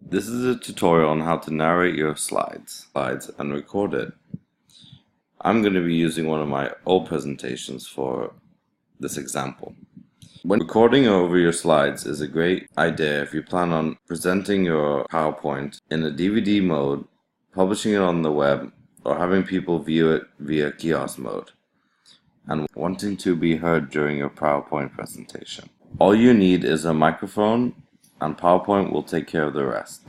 This is a tutorial on how to narrate your slides and record it. I'm going to be using one of my old presentations for this example. When recording over your slides is a great idea if you plan on presenting your PowerPoint in a DVD mode, publishing it on the web, or having people view it via kiosk mode, and wanting to be heard during your PowerPoint presentation. All you need is a microphone, and PowerPoint will take care of the rest.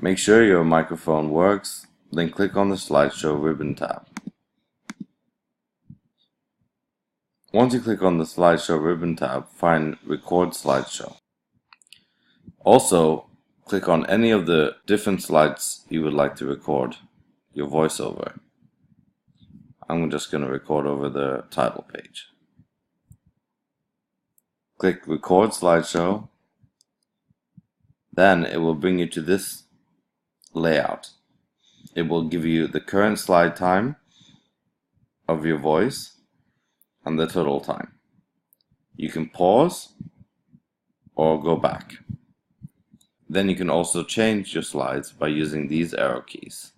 Make sure your microphone works, then click on the slideshow ribbon tab. Once you click on the slideshow ribbon tab, find record slideshow. Also, click on any of the different slides you would like to record your voiceover. I'm just going to record over the title page. Click record slideshow. Then it will bring you to this layout. It will give you the current slide time of your voice and the total time. You can pause or go back. Then you can also change your slides by using these arrow keys.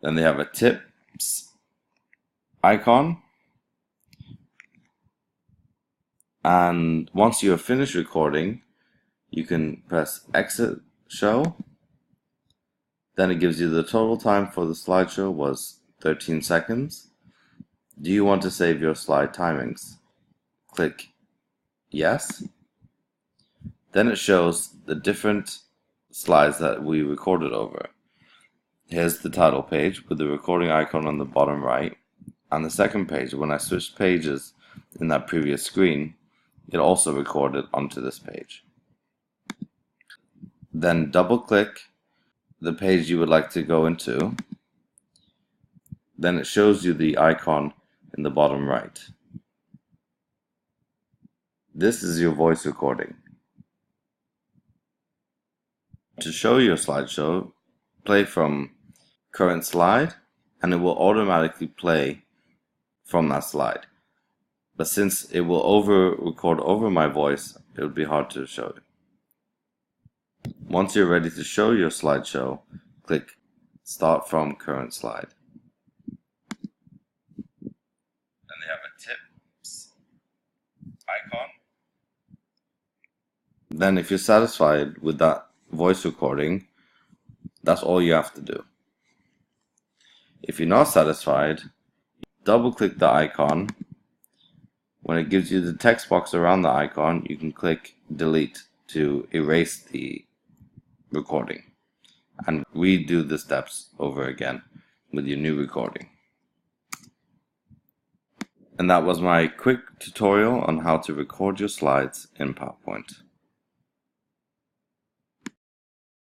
Then they have a tips icon. And once you have finished recording, you can press exit show. Then it gives you the total time for the slideshow was 13 seconds. Do you want to save your slide timings? Click yes. Then it shows the different slides that we recorded over. Here's the title page with the recording icon on the bottom right. And the second page, when I switched pages in that previous screen, it also recorded onto this page. Then double click the page you would like to go into. Then it shows you the icon in the bottom right. This is your voice recording. To show your slideshow, play from current slide and it will automatically play from that slide. But since it will record over my voice, it would be hard to show you. Once you're ready to show your slideshow, click Start from Current Slide. Then they have a tips icon. Then if you're satisfied with that voice recording, that's all you have to do. If you're not satisfied, double click the icon. When it gives you the text box around the icon, you can click delete to erase the recording and redo the steps over again with your new recording. And that was my quick tutorial on how to record your slides in PowerPoint.